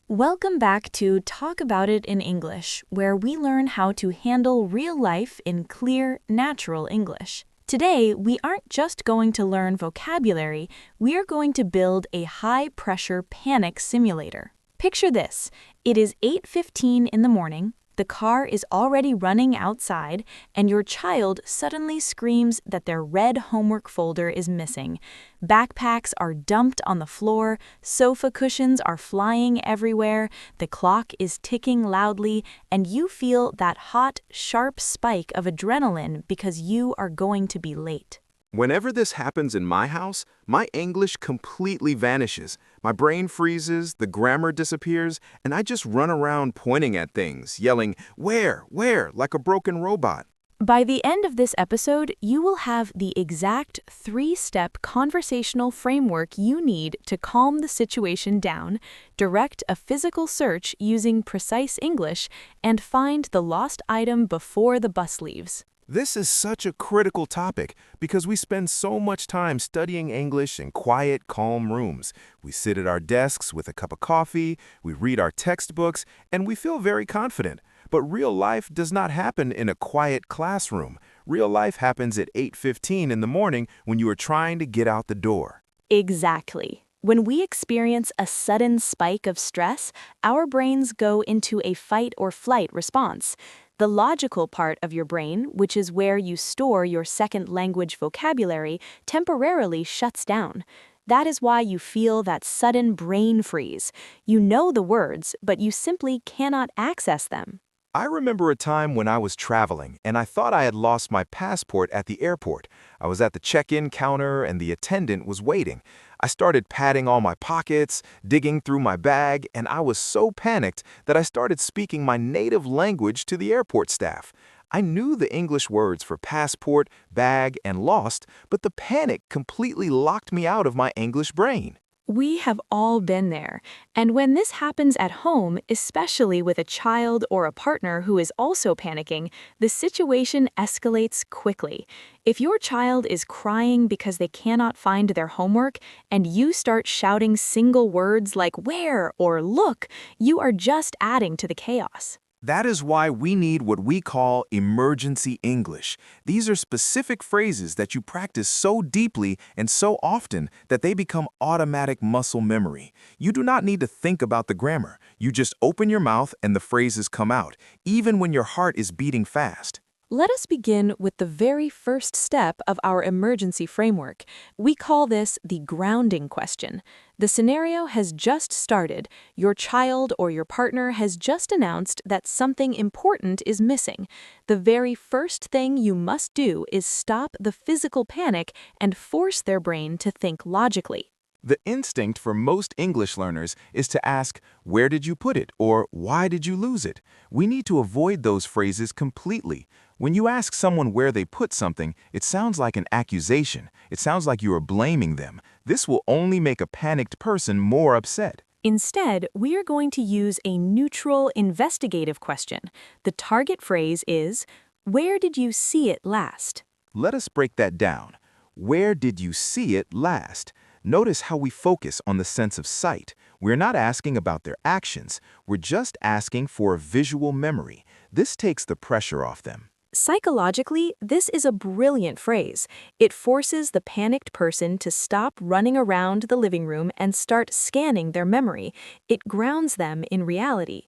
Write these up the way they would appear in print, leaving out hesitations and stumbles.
Welcome back to Talk About It in English, where we learn how to handle real life in clear, natural English. Today, we aren't just going to learn vocabulary, we are going to build a high-pressure panic simulator. Picture this. It is 8:15 in the morning, the car is already running outside, and your child suddenly screams that their red homework folder is missing. Backpacks are dumped on the floor, sofa cushions are flying everywhere, the clock is ticking loudly, and you feel that hot, sharp spike of adrenaline because you are going to be late. Whenever this happens in my house, my English completely vanishes. My brain freezes, the grammar disappears, and I just run around pointing at things, yelling, where, like a broken robot. By the end of this episode, you will have the exact three-step conversational framework you need to calm the situation down, direct a physical search using precise English, and find the lost item before the bus leaves. This is such a critical topic because we spend so much time studying English in quiet, calm rooms. We sit at our desks with a cup of coffee, we read our textbooks, and we feel very confident. But real life does not happen in a quiet classroom. Real life happens at 8:15 in the morning when you are trying to get out the door. Exactly. When we experience a sudden spike of stress, our brains go into a fight or flight response. The logical part of your brain, which is where you store your second language vocabulary, temporarily shuts down. That is why you feel that sudden brain freeze. You know the words, but you simply cannot access them. I remember a time when I was traveling and I thought I had lost my passport at the airport. I was at the check-in counter and the attendant was waiting. I started patting all my pockets, digging through my bag, and I was so panicked that I started speaking my native language to the airport staff. I knew the English words for passport, bag, and lost, but the panic completely locked me out of my English brain. We have all been there, and when this happens at home, especially with a child or a partner who is also panicking, the situation escalates quickly. If your child is crying because they cannot find their homework, and you start shouting single words like where or look, you are just adding to the chaos. That is why we need what we call emergency English. These are specific phrases that you practice so deeply and so often that they become automatic muscle memory. You do not need to think about the grammar. You just open your mouth and the phrases come out, even when your heart is beating fast. Let us begin with the very first step of our emergency framework. We call this the grounding question. The scenario has just started. Your child or your partner has just announced that something important is missing. The very first thing you must do is stop the physical panic and force their brain to think logically. The instinct for most English learners is to ask, where did you put it? Or why did you lose it? We need to avoid those phrases completely. When you ask someone where they put something, it sounds like an accusation. It sounds like you are blaming them. This will only make a panicked person more upset. Instead, we are going to use a neutral, investigative question. The target phrase is, where did you see it last? Let us break that down. Where did you see it last? Notice how we focus on the sense of sight. We're not asking about their actions. We're just asking for a visual memory. This takes the pressure off them. Psychologically, this is a brilliant phrase. It forces the panicked person to stop running around the living room and start scanning their memory. It grounds them in reality.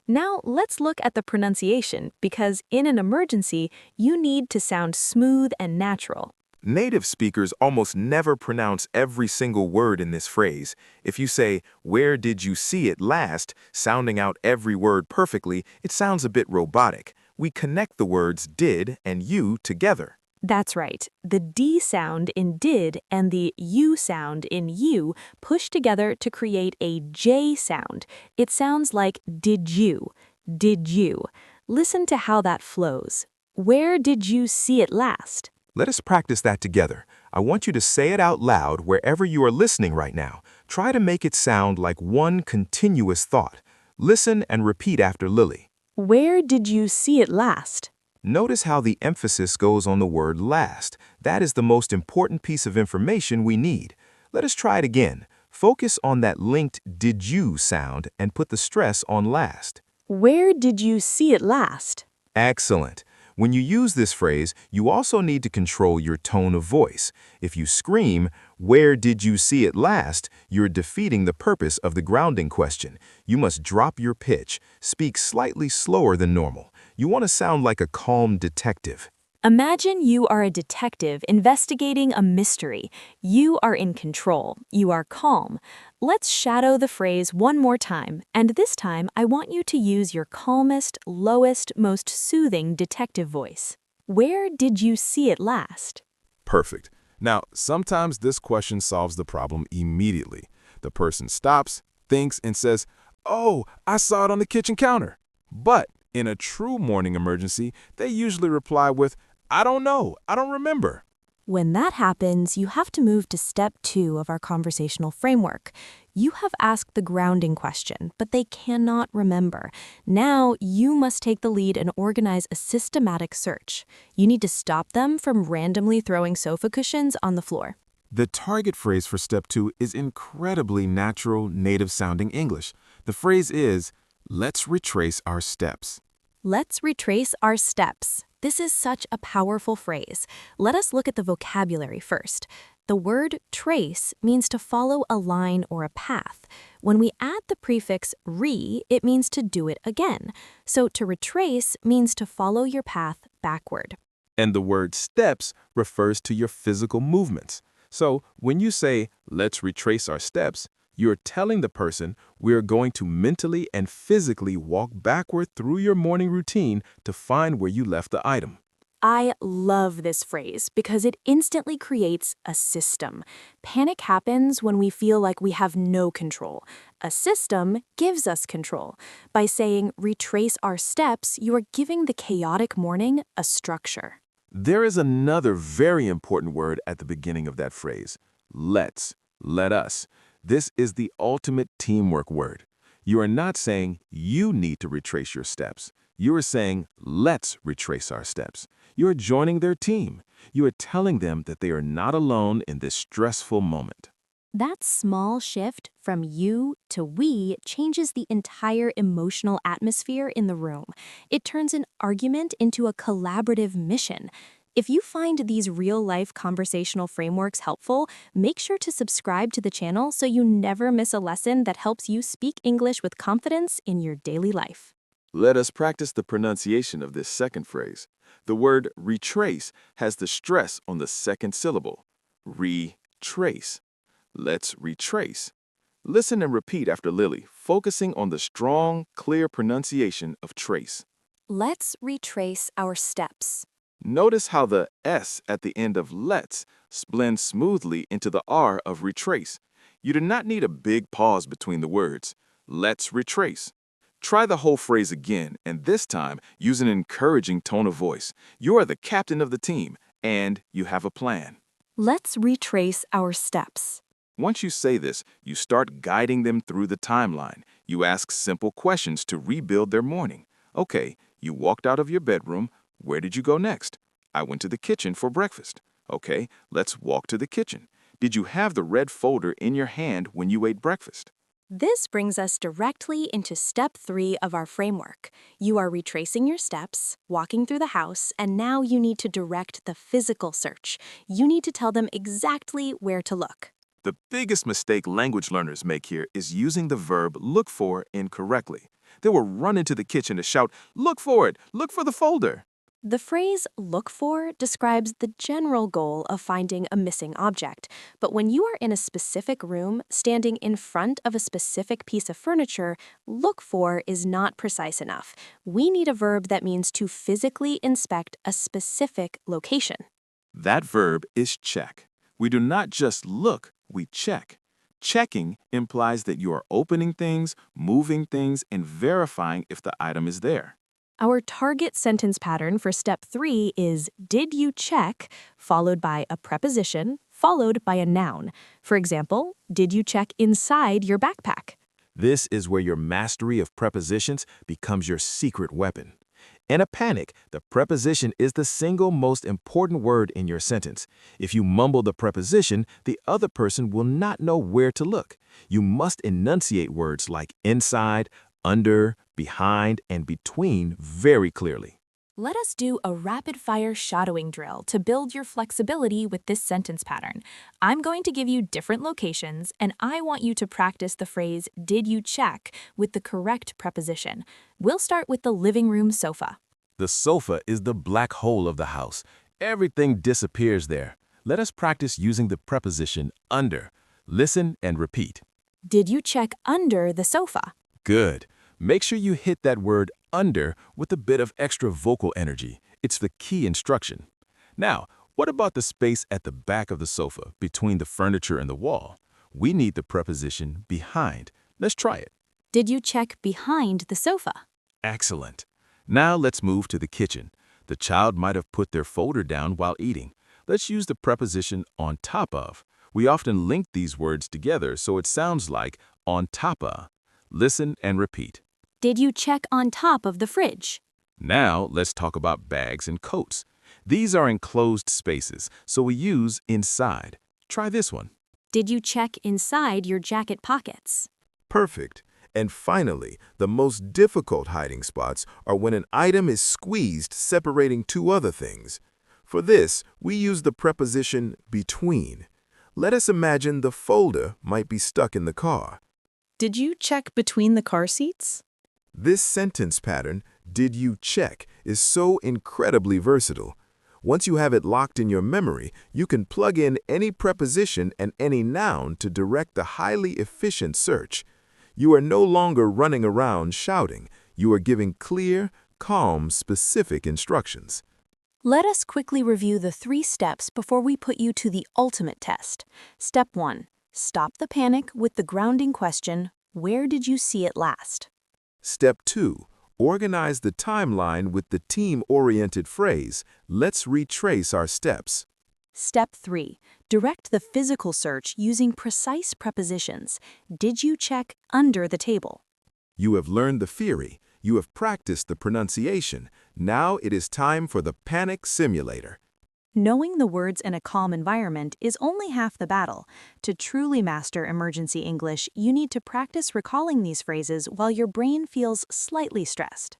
Now, let's look at the pronunciation, because in an emergency, you need to sound smooth and natural. Native speakers almost never pronounce every single word in this phrase. If you say, where did you see it last, sounding out every word perfectly, it sounds a bit robotic. We connect the words did and you together. That's right. The D sound in did and the U sound in you push together to create a J sound. It sounds like did you, did you. Listen to how that flows. Where did you see it last? Let us practice that together. I want you to say it out loud wherever you are listening right now. Try to make it sound like one continuous thought. Listen and repeat after Lily. Where did you see it last? Notice how the emphasis goes on the word last. That is the most important piece of information we need. Let us try it again. Focus on that linked did you sound and put the stress on last. Where did you see it last? Excellent. When you use this phrase, you also need to control your tone of voice. If you scream, "Where did you see it last?" you're defeating the purpose of the grounding question. You must drop your pitch, speak slightly slower than normal. You want to sound like a calm detective. Imagine you are a detective investigating a mystery. You are in control. You are calm. Let's shadow the phrase one more time, and this time I want you to use your calmest, lowest, most soothing detective voice. Where did you see it last? Perfect. Now, sometimes this question solves the problem immediately. The person stops, thinks, and says, "Oh, I saw it on the kitchen counter." But in a true morning emergency, they usually reply with, "I don't know, I don't remember." When that happens, you have to move to step 2 of our conversational framework. You have asked the grounding question, but they cannot remember. Now, you must take the lead and organize a systematic search. You need to stop them from randomly throwing sofa cushions on the floor. The target phrase for step 2 is incredibly natural, native-sounding English. The phrase is, "Let's retrace our steps." Let's retrace our steps. This is such a powerful phrase. Let us look at the vocabulary first. The word trace means to follow a line or a path. When we add the prefix re, it means to do it again. So to retrace means to follow your path backward. And the word steps refers to your physical movements. So when you say, "Let's retrace our steps," you're telling the person we're going to mentally and physically walk backward through your morning routine to find where you left the item. I love this phrase because it instantly creates a system. Panic happens when we feel like we have no control. A system gives us control. By saying retrace our steps, you are giving the chaotic morning a structure. There is another very important word at the beginning of that phrase. Let's. Let us. This is the ultimate teamwork word. You are not saying you need to retrace your steps. You are saying, "Let's retrace our steps." You are joining their team. You are telling them that they are not alone in this stressful moment. That small shift from you to we changes the entire emotional atmosphere in the room. It turns an argument into a collaborative mission. If you find these real-life conversational frameworks helpful, make sure to subscribe to the channel so you never miss a lesson that helps you speak English with confidence in your daily life. Let us practice the pronunciation of this second phrase. The word retrace has the stress on the second syllable. Retrace. Let's retrace. Listen and repeat after Lily, focusing on the strong, clear pronunciation of trace. Let's retrace our steps. Notice how the S at the end of let's blends smoothly into the R of retrace. You do not need a big pause between the words. Let's retrace. Try the whole phrase again, and this time use an encouraging tone of voice. You are the captain of the team, and you have a plan. Let's retrace our steps. Once you say this, you start guiding them through the timeline. You ask simple questions to rebuild their morning. Okay, you walked out of your bedroom. Where did you go next? I went to the kitchen for breakfast. Okay, let's walk to the kitchen. Did you have the red folder in your hand when you ate breakfast? This brings us directly into step 3 of our framework. You are retracing your steps, walking through the house, and now you need to direct the physical search. You need to tell them exactly where to look. The biggest mistake language learners make here is using the verb look for incorrectly. They will run into the kitchen to shout, "Look for it! Look for the folder!" The phrase look for describes the general goal of finding a missing object. But when you are in a specific room, standing in front of a specific piece of furniture, look for is not precise enough. We need a verb that means to physically inspect a specific location. That verb is check. We do not just look, we check. Checking implies that you are opening things, moving things, and verifying if the item is there. Our target sentence pattern for step 3 is did you check, followed by a preposition, followed by a noun. For example, did you check inside your backpack? This is where your mastery of prepositions becomes your secret weapon. In a panic, the preposition is the single most important word in your sentence. If you mumble the preposition, the other person will not know where to look. You must enunciate words like inside, under, behind, and between very clearly. Let us do a rapid-fire shadowing drill to build your flexibility with this sentence pattern. I'm going to give you different locations, and I want you to practice the phrase, "Did you check?" with the correct preposition. We'll start with the living room sofa. The sofa is the black hole of the house. Everything disappears there. Let us practice using the preposition under. Listen and repeat. Did you check under the sofa? Good. Make sure you hit that word under with a bit of extra vocal energy. It's the key instruction. Now, what about the space at the back of the sofa between the furniture and the wall? We need the preposition behind. Let's try it. Did you check behind the sofa? Excellent. Now let's move to the kitchen. The child might have put their folder down while eating. Let's use the preposition on top of. We often link these words together so it sounds like on top of. Listen and repeat. Did you check on top of the fridge? Now let's talk about bags and coats. These are enclosed spaces, so we use inside. Try this one. Did you check inside your jacket pockets? Perfect. And finally, the most difficult hiding spots are when an item is squeezed separating two other things. For this, we use the preposition between. Let us imagine the folder might be stuck in the car. Did you check between the car seats? This sentence pattern, "Did you check?" is so incredibly versatile. Once you have it locked in your memory, you can plug in any preposition and any noun to direct the highly efficient search. You are no longer running around shouting. You are giving clear, calm, specific instructions. Let us quickly review the 3 steps before we put you to the ultimate test. Step 1. Stop the panic with the grounding question, where did you see it last? Step 2. Organize the timeline with the team-oriented phrase, "Let's retrace our steps." Step 3. Direct the physical search using precise prepositions. Did you check under the table? You have learned the theory. You have practiced the pronunciation. Now it is time for the panic simulator. Knowing the words in a calm environment is only half the battle. To truly master emergency English, you need to practice recalling these phrases while your brain feels slightly stressed.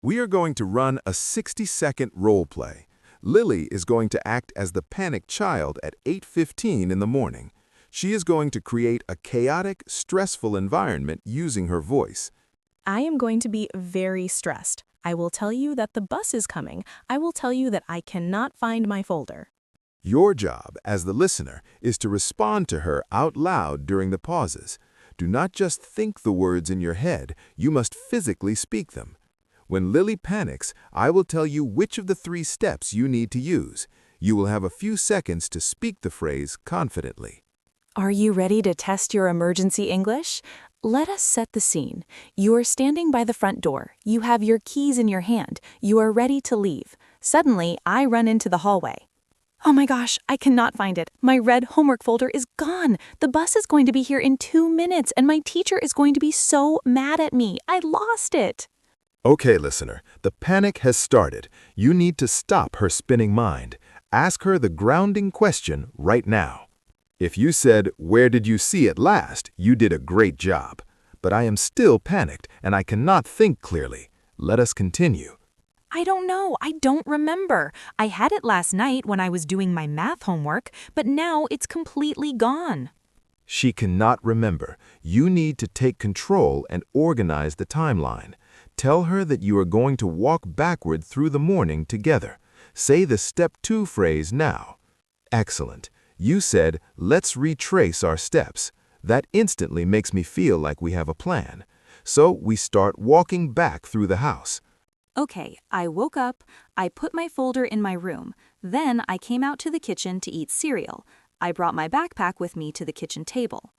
We are going to run a 60-second role play. Lily is going to act as the panicked child at 8:15 in the morning. She is going to create a chaotic, stressful environment using her voice. I am going to be very stressed. I will tell you that the bus is coming. I will tell you that I cannot find my folder. Your job, as the listener, is to respond to her out loud during the pauses. Do not just think the words in your head, you must physically speak them. When Lily panics, I will tell you which of the 3 steps you need to use. You will have a few seconds to speak the phrase confidently. Are you ready to test your emergency English? Let us set the scene. You are standing by the front door. You have your keys in your hand. You are ready to leave. Suddenly, I run into the hallway. Oh my gosh, I cannot find it. My red homework folder is gone. The bus is going to be here in 2 minutes, and my teacher is going to be so mad at me. I lost it. Okay, listener, the panic has started. You need to stop her spinning mind. Ask her the grounding question right now. If you said, "Where did you see it last?" you did a great job. But I am still panicked, and I cannot think clearly. Let us continue. I don't know. I don't remember. I had it last night when I was doing my math homework, but now it's completely gone. She cannot remember. You need to take control and organize the timeline. Tell her that you are going to walk backward through the morning together. Say the step 2 phrase now. Excellent. You said, "Let's retrace our steps." That instantly makes me feel like we have a plan. So we start walking back through the house. Okay, I woke up, I put my folder in my room, then I came out to the kitchen to eat cereal. I brought my backpack with me to the kitchen table.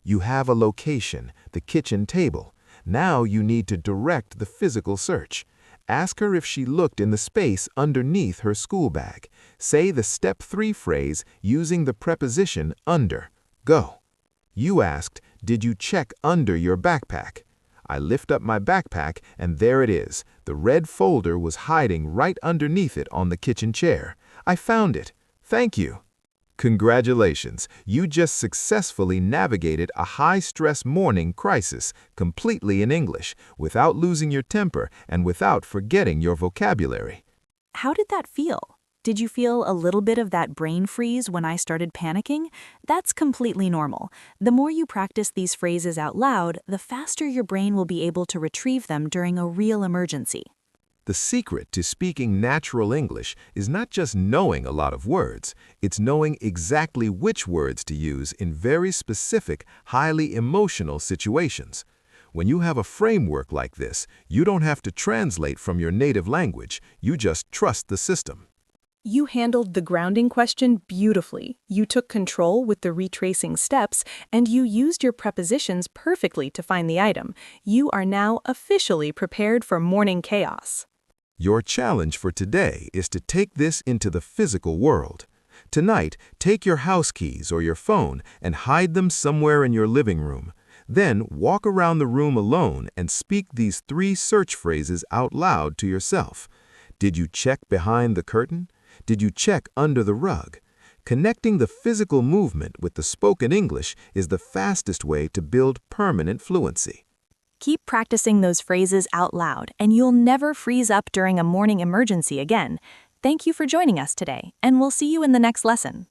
You have a location, the kitchen table. Now you need to direct the physical search. Ask her if she looked in the space underneath her school bag. Say the step 3 phrase using the preposition under. Go. You asked, "Did you check under your backpack?" I lift up my backpack, and there it is. The red folder was hiding right underneath it on the kitchen chair. I found it. Thank you. Congratulations, you just successfully navigated a high-stress morning crisis completely in English, without losing your temper and without forgetting your vocabulary. How did that feel? Did you feel a little bit of that brain freeze when I started panicking? That's completely normal. The more you practice these phrases out loud, the faster your brain will be able to retrieve them during a real emergency. The secret to speaking natural English is not just knowing a lot of words, it's knowing exactly which words to use in very specific, highly emotional situations. When you have a framework like this, you don't have to translate from your native language, you just trust the system. You handled the grounding question beautifully. You took control with the retracing steps, and you used your prepositions perfectly to find the item. You are now officially prepared for morning chaos. Your challenge for today is to take this into the physical world. Tonight, take your house keys or your phone and hide them somewhere in your living room. Then walk around the room alone and speak these 3 search phrases out loud to yourself. Did you check behind the curtain? Did you check under the rug? Connecting the physical movement with the spoken English is the fastest way to build permanent fluency. Keep practicing those phrases out loud, and you'll never freeze up during a morning emergency again. Thank you for joining us today, and we'll see you in the next lesson.